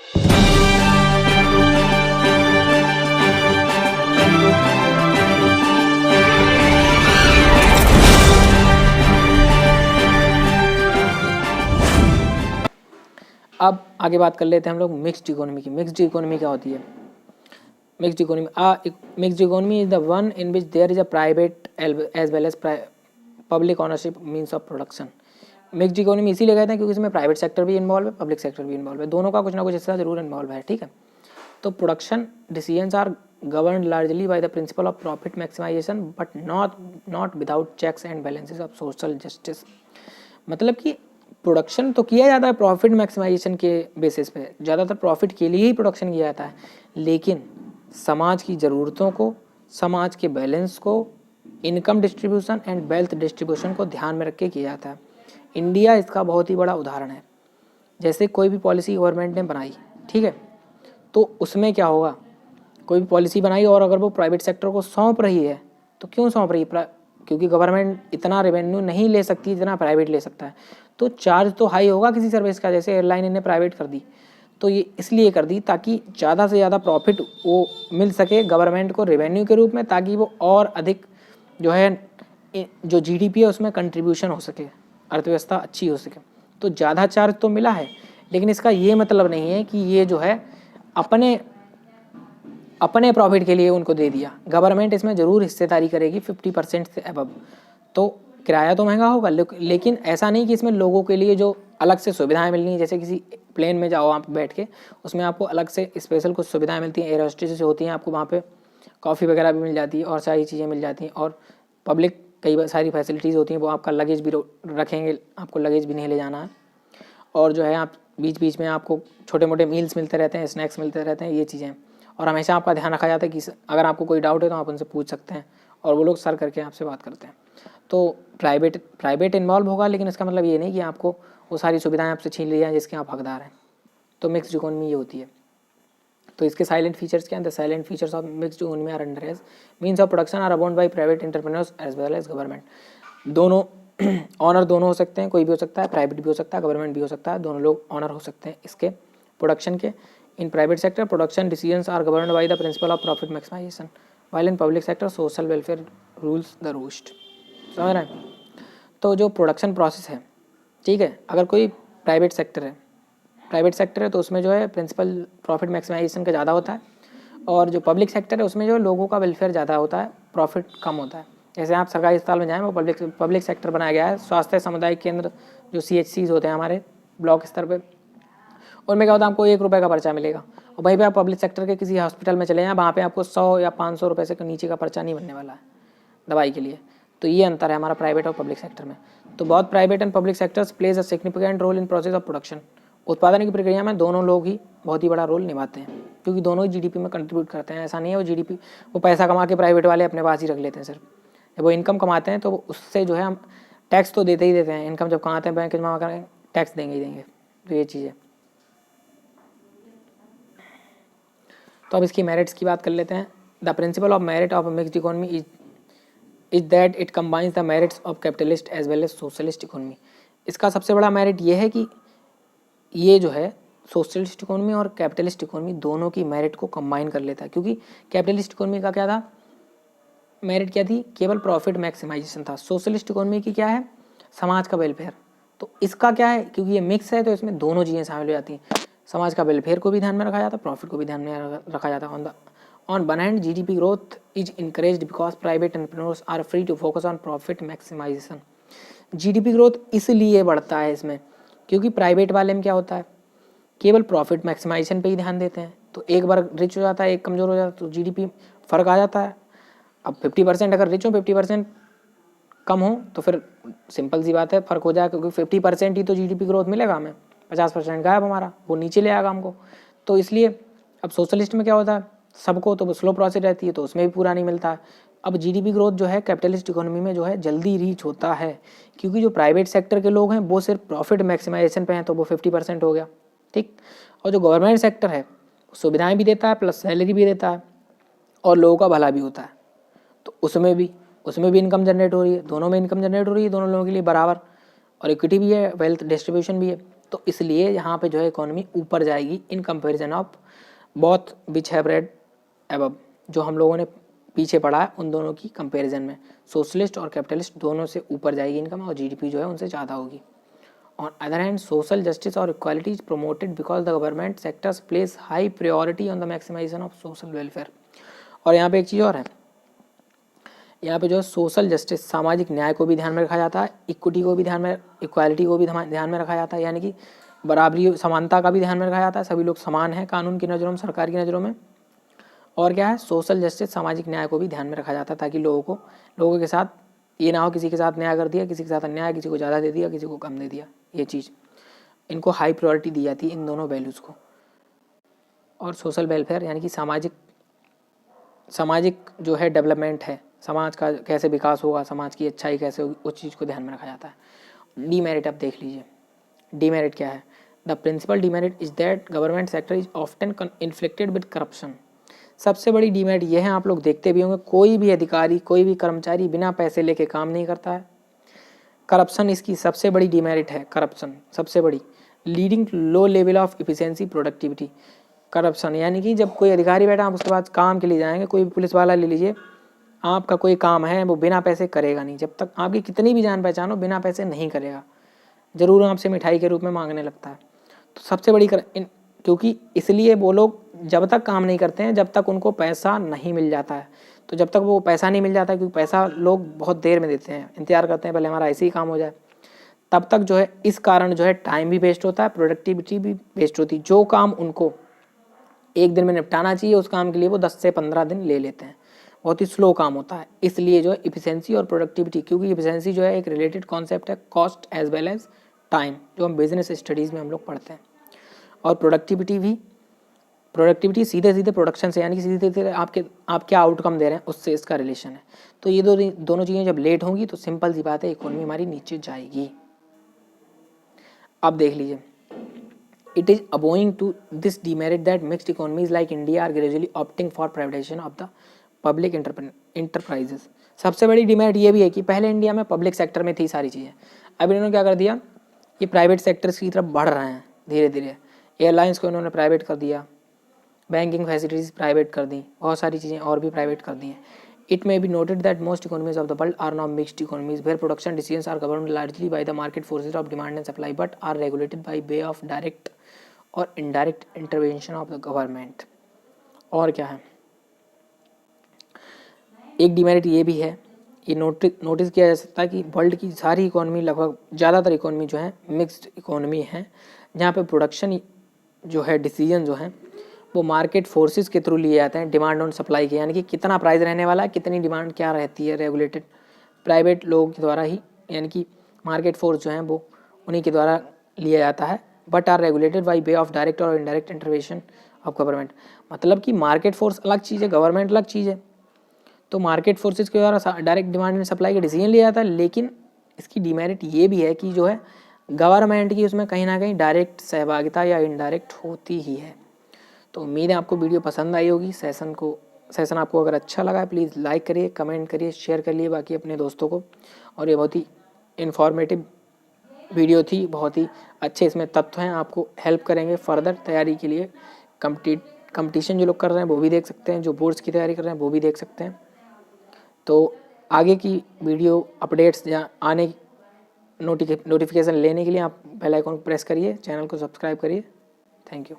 अब आगे बात कर लेते हैं हम लोग मिक्स्ड इकोनॉमी की। मिक्स्ड इकोनॉमी क्या होती है? Mixed economy mixed economy is the one in which there is a private as well as public ownership means of production. Mixed economy इसीलिए कहते हैं क्योंकि इसमें प्राइवेट सेक्टर भी इन्वॉल्व है, पब्लिक सेक्टर भी इन्वॉल्व है, दोनों का कुछ ना कुछ हिस्सा जरूर इन्वॉल्व है। ठीक है, तो production decisions are governed largely by the principle of profit maximization but not without checks and balances of social justice। मतलब कि प्रोडक्शन तो किया जाता है प्रॉफिट मैक्सिमाइजेशन के बेसिस पे, ज़्यादातर प्रॉफिट के लिए ही प्रोडक्शन किया जाता है, लेकिन समाज की ज़रूरतों को, समाज के बैलेंस को, income distribution and wealth distribution को ध्यान में रख के किया जाता है। इंडिया इसका बहुत ही बड़ा उदाहरण है। जैसे कोई भी पॉलिसी गवर्नमेंट ने बनाई, ठीक है, तो उसमें क्या होगा, कोई भी पॉलिसी बनाई और अगर वो प्राइवेट सेक्टर को सौंप रही है तो क्यों सौंप रही है? क्योंकि गवर्नमेंट इतना रेवेन्यू नहीं ले सकती जितना प्राइवेट ले सकता है, तो चार्ज तो हाई होगा किसी सर्विस का। जैसे एयरलाइन इन्हें प्राइवेट कर दी, तो ये इसलिए कर दी ताकि ज़्यादा से ज़्यादा प्रॉफिट वो मिल सके गवर्नमेंट को रेवेन्यू के रूप में, ताकि वो और अधिक जो है जो जीडीपी है उसमें कंट्रीब्यूशन हो सके, अर्थव्यवस्था अच्छी हो सके। तो ज़्यादा चार्ज तो मिला है, लेकिन इसका ये मतलब नहीं है कि ये जो है अपने प्रॉफिट के लिए उनको दे दिया। गवर्नमेंट इसमें ज़रूर हिस्सेदारी करेगी 50% से अबव। तो किराया तो महंगा होगा, लेकिन ऐसा नहीं कि इसमें लोगों के लिए जो अलग से सुविधाएं मिलनी है, जैसे किसी प्लेन में जाओ आप बैठ के, उसमें आपको अलग से स्पेशल कुछ सुविधाएं मिलती हैं, एयर होस्टेस होती हैं, आपको वहाँ पे कॉफ़ी वगैरह भी मिल जाती है और सारी चीज़ें मिल जाती हैं, और पब्लिक कई सारी फैसिलिटीज़ होती हैं। वो आपका लगेज भी रखेंगे, आपको लगेज भी नहीं ले जाना है, और जो है आप बीच बीच में आपको छोटे मोटे मील्स मिलते रहते हैं, स्नैक्स मिलते रहते हैं, ये चीज़ें। और हमेशा आपका ध्यान रखा जाता है कि अगर आपको कोई डाउट है तो आप उनसे पूछ सकते हैं, और वो लोग सर करके आपसे बात करते हैं। तो प्राइवेट इन्वॉल्व होगा, लेकिन इसका मतलब ये नहीं कि आपको वो सारी सुविधाएं आपसे छीन ली जाएं जिसके आप हकदार हैं। तो मिक्स्ड इकोनॉमी ये होती है। तो इसके साइलेंट फीचर्स क्या हैं? The salient features of mixed economy are under as means of production are abound by private entrepreneurs as well as government. दोनों ऑनर दोनों हो सकते हैं, कोई भी हो सकता है, प्राइवेट भी हो सकता है, गवर्नमेंट भी हो सकता है, दोनों लोग ऑनर हो सकते हैं इसके प्रोडक्शन के। In private sector production decisions are governed by the principle of profit maximisation, while in public sector social welfare rules the roost. समझ रहे हैं? तो जो प्रोडक्शन प्रोसेस है, ठीक है, अगर कोई प्राइवेट सेक्टर है तो उसमें जो है प्रिंसिपल प्रॉफिट मैक्सिमाइजेशन का ज़्यादा होता है, और जो पब्लिक सेक्टर है उसमें जो लोगों का वेलफेयर ज़्यादा होता है, प्रॉफिट कम होता है। जैसे आप सरकारी अस्पताल में जाएँ, वो पब्लिक सेक्टर बनाया गया है। स्वास्थ्य सामुदायिक केंद्र जो CHCs होते हैं हमारे ब्लॉक स्तर पर, उनमें क्या होता है, आपको 1 रुपये का पर्चा मिलेगा, और वहीं पे आप पब्लिक सेक्टर के किसी हॉस्पिटल में चले जाएँ, वहाँ पे आपको 100 या 500 रुपये से नीचे का पर्चा नहीं बनने वाला है दवाई के लिए। तो ये अंतर है हमारा प्राइवेट और पब्लिक सेक्टर में। तो बहुत private and public sectors plays a significant role in process of production. उत्पादन की प्रक्रिया में दोनों लोग ही बहुत ही बड़ा रोल निभाते हैं, क्योंकि दोनों ही जीडीपी में कंट्रीब्यूट करते हैं। ऐसा नहीं है वो पैसा कमा के प्राइवेट वाले अपने पास ही रख लेते हैं सिर्फ। जब वो इनकम कमाते हैं तो उससे जो है हम टैक्स तो देते ही देते हैं। इनकम जब कमाते हैं बैंक जमा करें, टैक्स देंगे ही देंगे। तो ये चीज़ है। तो अब इसकी मेरिट्स की बात कर लेते हैं। The principle of merit of mixed economy is that it combines the merits of capitalist as well as socialist economy. इसका सबसे बड़ा मेरिट ये है कि ये जो है सोशलिस्ट इकोनॉमी और कैपिटलिस्ट इकोनॉमी दोनों की मेरिट को कंबाइन कर लेता है। क्योंकि कैपिटलिस्ट इकोनॉमी का क्या था, मेरिट क्या थी, केवल प्रॉफिट मैक्सिमाइजेशन था। सोशलिस्ट इकोनॉमी की क्या है, समाज का वेलफेयर। तो इसका क्या है, क्योंकि ये मिक्स है तो इसमें दोनों चीज़ें शामिल हो जाती हैं। समाज का वेलफेयर को भी ध्यान में रखा जाता है, प्रॉफिट को भी ध्यान में रखा जाता है। On one hand GDP growth is encouraged because private entrepreneurs are free to focus on profit maximization. GDP growth इसलिए बढ़ता है इसमें क्योंकि प्राइवेट वाले में क्या होता है, केवल प्रॉफिट मैक्सिमाइजेशन पे ही ध्यान देते हैं। तो एक बार रिच हो जाता है, एक कमज़ोर हो जाता है, तो जीडीपी फर्क आ जाता है। अब 50% अगर रिच हो, 50% कम हो, तो फिर सिंपल सी बात है फ़र्क हो जाएगा, क्योंकि 50% ही तो जीडीपी ग्रोथ मिलेगा हमें, 50% गायब हमारा, वो नीचे ले आएगा हमको। तो इसलिए अब सोशलिस्ट में क्या होता है, सबको तो स्लो प्रोसेस रहती है, तो उसमें भी पूरा नहीं मिलता है। अब जीडीपी ग्रोथ जो है कैपिटलिस्ट इकोनॉमी में जो है जल्दी रीच होता है, क्योंकि जो प्राइवेट सेक्टर के लोग हैं वो सिर्फ प्रॉफिट मैक्सिमाइजेशन पे हैं, तो वो 50% हो गया, ठीक। और जो गवर्नमेंट सेक्टर है सुविधाएं भी देता है, प्लस सैलरी भी देता है, और लोगों का भला भी होता है। तो उसमें भी इनकम जनरेट हो रही है, दोनों में इनकम जनरेट हो रही है, दोनों लोगों के लिए बराबर, और इक्विटी भी है, वेल्थ डिस्ट्रीब्यूशन भी है। तो इसलिए यहाँ पे जो है इकोनॉमी ऊपर जाएगी in comparison of both which have read above. जो हम लोगों ने पीछे पढ़ा है उन दोनों की कंपैरिजन में सोशलिस्ट और कैपिटलिस्ट दोनों से ऊपर जाएगी इनकम और जीडीपी जो है उनसे ज़्यादा होगी। On other hand social justice और equality is promoted because the government sectors place high priority on the maximization of social welfare. और यहाँ पे एक चीज़ और है, यहाँ पे जो है सोशल जस्टिस सामाजिक न्याय को भी ध्यान में रखा जाता है, इक्विटी को भी ध्यान में, इक्वालिटी को भी ध्यान में रखा जाता है, यानी कि बराबरी समानता का भी ध्यान में रखा जाता है, सभी लोग समान हैं कानून की नज़रों में, सरकार की नज़रों में। और क्या है, सोशल जस्टिस सामाजिक न्याय को भी ध्यान में रखा जाता है ताकि लोगों के साथ ये ना हो किसी के साथ न्याय कर दिया, किसी के साथ अन्याय, किसी को ज़्यादा दे दिया, किसी को कम दे दिया, ये चीज़ इनको हाई प्रायोरिटी दी जाती है इन दोनों वैल्यूज़ को। और सोशल वेलफेयर यानी कि सामाजिक जो है डेवलपमेंट है, समाज का कैसे विकास होगा, समाज की अच्छाई कैसे होगी, उस चीज़ को ध्यान में रखा जाता है। डीमेरिट आप देख लीजिए, डीमेरिट क्या है? The principal demerit is that government sector is often inflicted with corruption. सबसे बड़ी डीमेरिट ये है, आप लोग देखते भी होंगे, कोई भी अधिकारी, कोई भी कर्मचारी बिना पैसे लेके काम नहीं करता है। करप्शन इसकी सबसे बड़ी डीमेरिट है, करप्शन सबसे बड़ी, leading to low level of efficiency productivity. Corruption यानी कि जब कोई अधिकारी बैठा, आप उसके बाद काम के लिए जाएंगे, कोई भी पुलिस वाला ले लीजिए, आपका कोई काम है वो बिना पैसे करेगा नहीं, जब तक आपकी कितनी भी जान पहचान हो बिना पैसे नहीं करेगा, ज़रूर आपसे मिठाई के रूप में मांगने लगता है। तो सबसे बड़ी क्योंकि इसलिए वो लोग जब तक काम नहीं करते हैं जब तक उनको पैसा नहीं मिल जाता है। तो जब तक वो पैसा नहीं मिल जाता है, क्योंकि पैसा लोग बहुत देर में देते हैं, इंतजार करते हैं पहले हमारा ऐसे ही काम हो जाए, तब तक जो है इस कारण जो है टाइम भी वेस्ट होता है, प्रोडक्टिविटी भी वेस्ट होती है। जो काम उनको एक दिन में निपटाना चाहिए उस काम के लिए वो 10 से 15 दिन ले लेते हैं, बहुत ही स्लो काम होता है। इसलिए जो है इफिशिएंसी और प्रोडक्टिविटी, क्योंकि इफिशिएंसी जो है एक रिलेटेड कॉन्सेप्ट है cost as well as time, जो हम बिजनेस स्टडीज़ में हम लोग पढ़ते हैं। और प्रोडक्टिविटी सीधे सीधे प्रोडक्शन से, यानी कि सीधे सीधे आप क्या आउटकम दे रहे हैं उससे इसका रिलेशन है। तो ये दोनों चीज़ें जब लेट होंगी तो सिंपल सी बात है, इकोनॉमी हमारी नीचे जाएगी। अब देख लीजिए, it is owing to this demerit that mixed economies like India are gradually opting for privatization of the public enterprises. सबसे बड़ी डिमेरिट ये भी है कि पहले इंडिया में पब्लिक सेक्टर में थी सारी चीज़ें, अब इन्होंने क्या कर दिया, ये प्राइवेट सेक्टर्स की तरफ बढ़ रहे हैं धीरे धीरे। एयरलाइंस को इन्होंने प्राइवेट कर दिया, बैंकिंग फैसिलिटीज़ प्राइवेट कर दी, बहुत सारी चीज़ें और भी प्राइवेट कर दी हैं। It may be noted that most economies of the world are now mixed economies where production decisions are governed largely by the market forces of demand and supply but are regulated by way of direct और indirect intervention of the government. और क्या है, एक demerit ये भी है, ये notice किया जा सकता है कि वर्ल्ड की सारी इकोनॉमी, लगभग ज़्यादातर इकोनॉमी जो है मिक्स्ड इकोनॉमी है, जहाँ पे प्रोडक्शन जो है डिसीजन जो है वो मार्केट फोर्सेस के थ्रू लिए जाते हैं, डिमांड ऑन सप्लाई के, यानी कि कितना प्राइस रहने वाला है, कितनी डिमांड क्या रहती है, रेगुलेटेड प्राइवेट लोगों के द्वारा ही, यानी कि मार्केट फोर्स जो है वो उन्हीं के द्वारा लिया जाता है, but are regulated by way of direct और इनडायरेक्ट इंटरवेंशन ऑफ गवर्नमेंट। मतलब कि मार्केट फोर्स अलग चीज़ है, गवर्नमेंट अलग चीज़ है। तो मार्केट फोर्सेस के द्वारा डायरेक्ट डिमांड एंड सप्लाई का डिसीजन लिया जाता है, लेकिन इसकी डिमेरिट ये भी है कि जो है गवर्नमेंट की उसमें कहीं ना कहीं डायरेक्ट सहभागिता या इनडायरेक्ट होती ही है। तो उम्मीद है आपको वीडियो पसंद आई होगी। सेशन आपको अगर अच्छा लगा है प्लीज़ लाइक करिए, कमेंट करिए, शेयर करिए बाकी अपने दोस्तों को। और ये बहुत ही इन्फॉर्मेटिव वीडियो थी, बहुत ही अच्छे इसमें तथ्य हैं, आपको हेल्प करेंगे फर्दर तैयारी के लिए। कंपटीशन जो लोग कर रहे हैं वो भी देख सकते हैं, जो बोर्ड्स की तैयारी कर रहे हैं वो भी देख सकते हैं। तो आगे की वीडियो अपडेट्स या आने नोटिफिकेशन लेने के लिए आप बेल आइकन प्रेस करिए, चैनल को सब्सक्राइब करिए। Thank you.